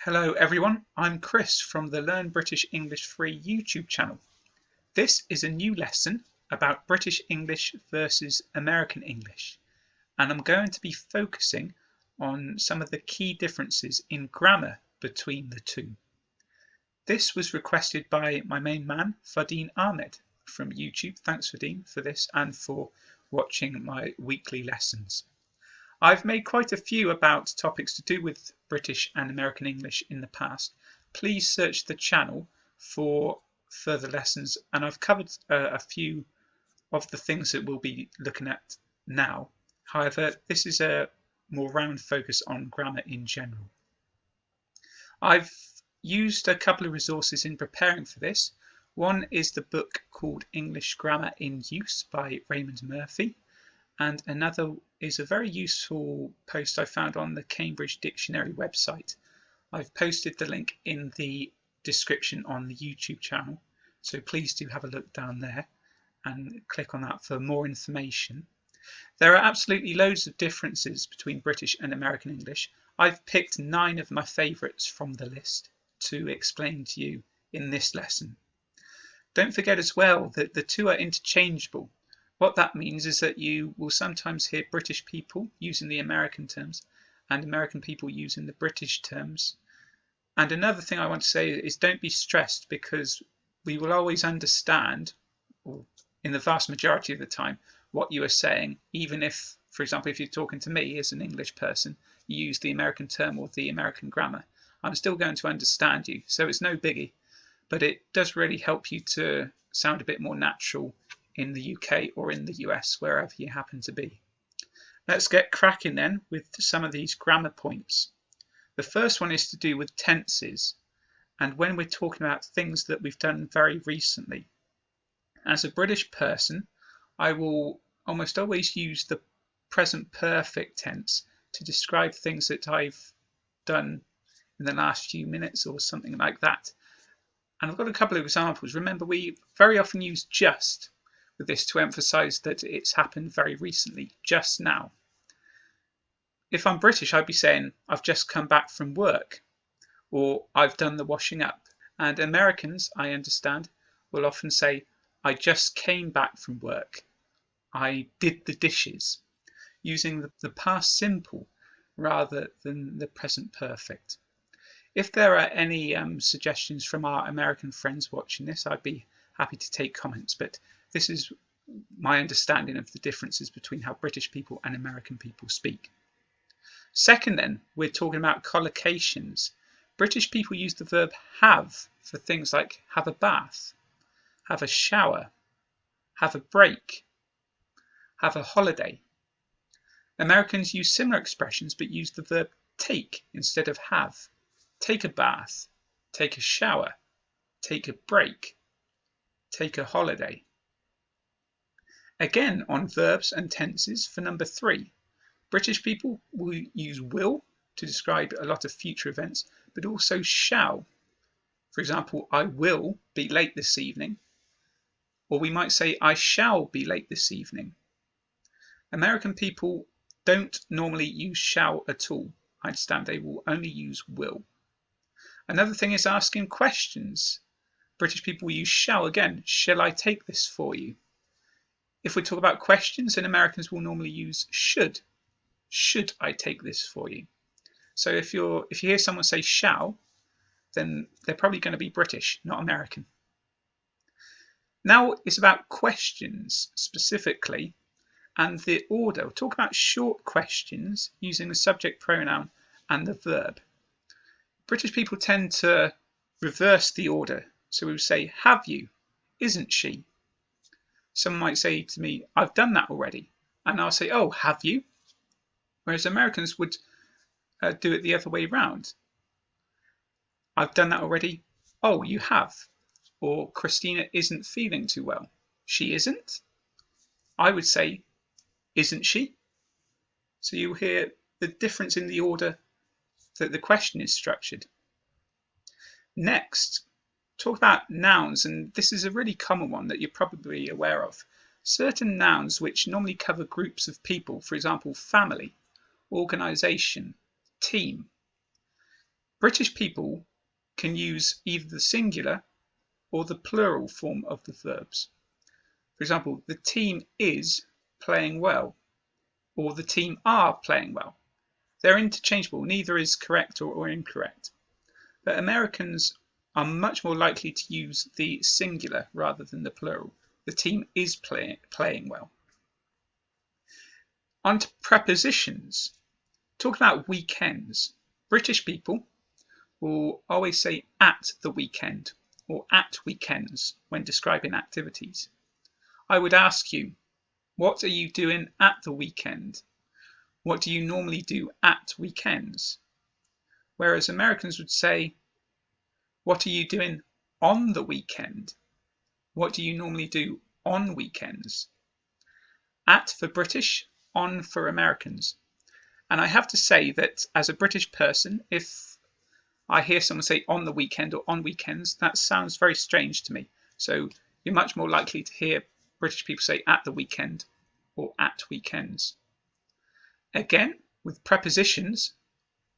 Hello everyone, I'm Chris from the Learn British English Free YouTube channel. This is a new lesson about British English versus American English, and I'm going to be focusing on some of the key differences in grammar between the two. This was requested by my main man, Fardeen Ahmed from YouTube. Thanks Fardeen for this and for watching my weekly lessons. I've made quite a few about topics to do with British and American English in the past. Please search the channel for further lessons, and I've covered a few of the things that we'll be looking at now. However, this is a more round focus on grammar in general. I've used a couple of resources in preparing for this. One is the book called English Grammar in Use by Raymond Murphy. And another is a very useful post I found on the Cambridge Dictionary website. I've posted the link in the description on the YouTube channel, so please do have a look down there and click on that for more information. There are absolutely loads of differences between British and American English. I've picked 9 of my favourites from the list to explain to you in this lesson. Don't forget as well that the two are interchangeable. What that means is that you will sometimes hear British people using the American terms and American people using the British terms. And another thing I want to say is don't be stressed, because we will always understand, or in the vast majority of the time, what you are saying, even if, for example, if you're talking to me as an English person, you use the American term or the American grammar. I'm still going to understand you, so it's no biggie, but it does really help you to sound a bit more natural in the UK or in the US, wherever you happen to be. Let's get cracking then with some of these grammar points. The first one is to do with tenses, and when we're talking about things that we've done very recently. As a British person, I will almost always use the present perfect tense to describe things that I've done in the last few minutes or something like that. And I've got a couple of examples. Remember, we very often use just with this to emphasize that it's happened very recently, just now. If I'm British, I'd be saying I've just come back from work, or I've done the washing up. And Americans, I understand, will often say I just came back from work, I did the dishes, using the past simple rather than the present perfect. If there are any suggestions from our American friends watching this, I'd be happy to take comments, but this is my understanding of the differences between how British people and American people speak. Second then, we're talking about collocations. British people use the verb have for things like have a bath, have a shower, have a break, have a holiday. Americans use similar expressions but use the verb take instead of have. Take a bath, take a shower, take a break, take a holiday. Again, on verbs and tenses for number 3, British people will use will to describe a lot of future events, but also shall. For example, I will be late this evening, or we might say I shall be late this evening. American people don't normally use shall at all. I understand they will only use will. Another thing is asking questions. British people will use shall again. Shall I take this for you? If we talk about questions, then Americans will normally use should. Should I take this for you? So if you hear someone say shall, then they're probably going to be British, not American. Now it's about questions specifically and the order. We'll talk about short questions using the subject pronoun and the verb. British people tend to reverse the order. So we would say, have you? Isn't she? Someone might say to me, I've done that already. And I'll say, oh, have you? Whereas Americans would do it the other way round. I've done that already. Oh, you have. Or Kristina isn't feeling too well. She isn't? I would say, isn't she? So you hear the difference in the order that the question is structured. Next, talk about nouns, and this is a really common one that you're probably aware of. Certain nouns which normally cover groups of people, for example, family, organisation, team. British people can use either the singular or the plural form of the verbs. For example, the team is playing well, or the team are playing well. They're interchangeable, neither is correct or incorrect. But Americans are much more likely to use the singular rather than the plural. The team is playing well. On to prepositions. Talk about weekends. British people will always say at the weekend or at weekends when describing activities. I would ask you, what are you doing at the weekend? What do you normally do at weekends? Whereas Americans would say, what are you doing on the weekend? What do you normally do on weekends? At for British, on for Americans. And I have to say that as a British person, if I hear someone say on the weekend or on weekends, that sounds very strange to me. So you're much more likely to hear British people say at the weekend or at weekends. Again, with prepositions,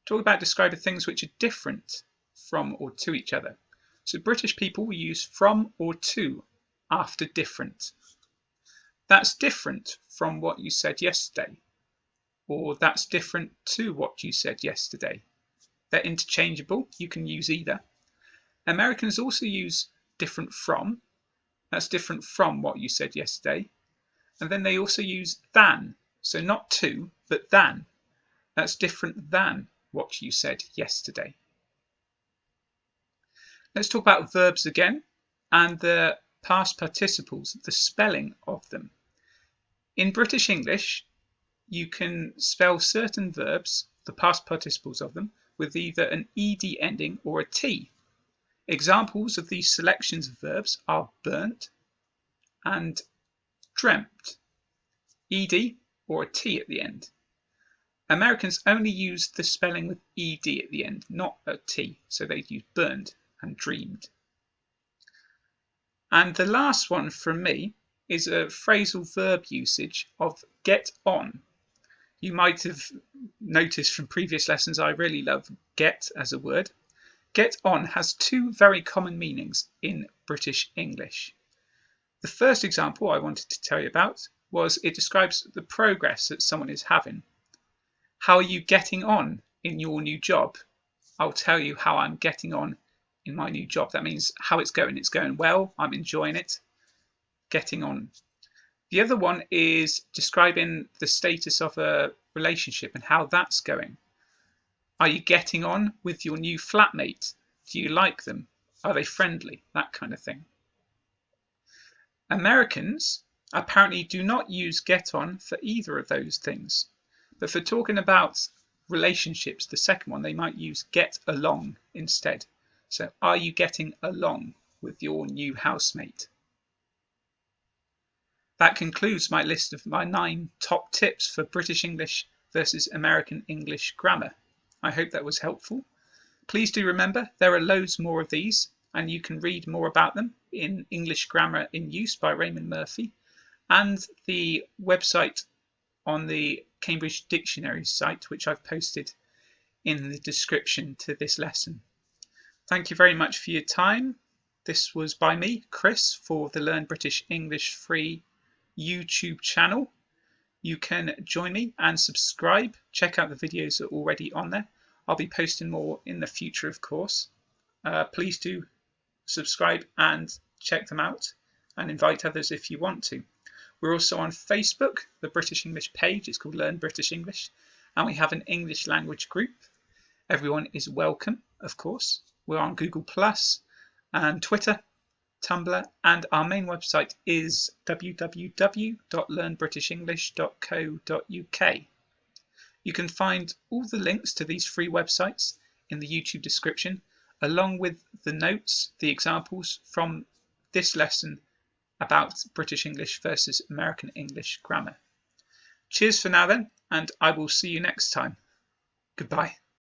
talk about describing things which are different from or to each other. So British people will use from or to after different. That's different from what you said yesterday, or that's different to what you said yesterday. They're interchangeable, you can use either. Americans also use different from, that's different from what you said yesterday. And then they also use than, so not to, but than. That's different than what you said yesterday. Let's talk about verbs again and the past participles, the spelling of them. In British English, you can spell certain verbs, the past participles of them, with either an ed ending or a t. Examples of these selections of verbs are burnt and dreamt, ed or a t at the end. Americans only use the spelling with ed at the end, not a t, so they use burned and dreamed. And the last one from me is a phrasal verb usage of get on. You might have noticed from previous lessons I really love get as a word. Get on has two very common meanings in British English. The first example I wanted to tell you about was it describes the progress that someone is having. How are you getting on in your new job? I'll tell you how I'm getting on in my new job. That means how it's going. It's going well. I'm enjoying it. Getting on. The other one is describing the status of a relationship and how that's going. Are you getting on with your new flatmate? Do you like them? Are they friendly? That kind of thing. Americans apparently do not use get on for either of those things. But for talking about relationships, the second one, they might use get along instead. So are you getting along with your new housemate? That concludes my list of my 9 top tips for British English versus American English grammar. I hope that was helpful. Please do remember there are loads more of these and you can read more about them in English Grammar in Use by Raymond Murphy and the website on the Cambridge Dictionary site, which I've posted in the description to this lesson. Thank you very much for your time. This was by me, Chris, for the Learn British English Free YouTube channel. You can join me and subscribe. Check out the videos that are already on there. I'll be posting more in the future, of course. Please do subscribe and check them out and invite others if you want to. We're also on Facebook, the British English page. It's called Learn British English. And we have an English language group. Everyone is welcome, of course. We're on Google Plus and Twitter, Tumblr, and our main website is www.learnbritishenglish.co.uk. You can find all the links to these free websites in the YouTube description, along with the notes, the examples from this lesson about British English versus American English grammar. Cheers for now then, and I will see you next time. Goodbye.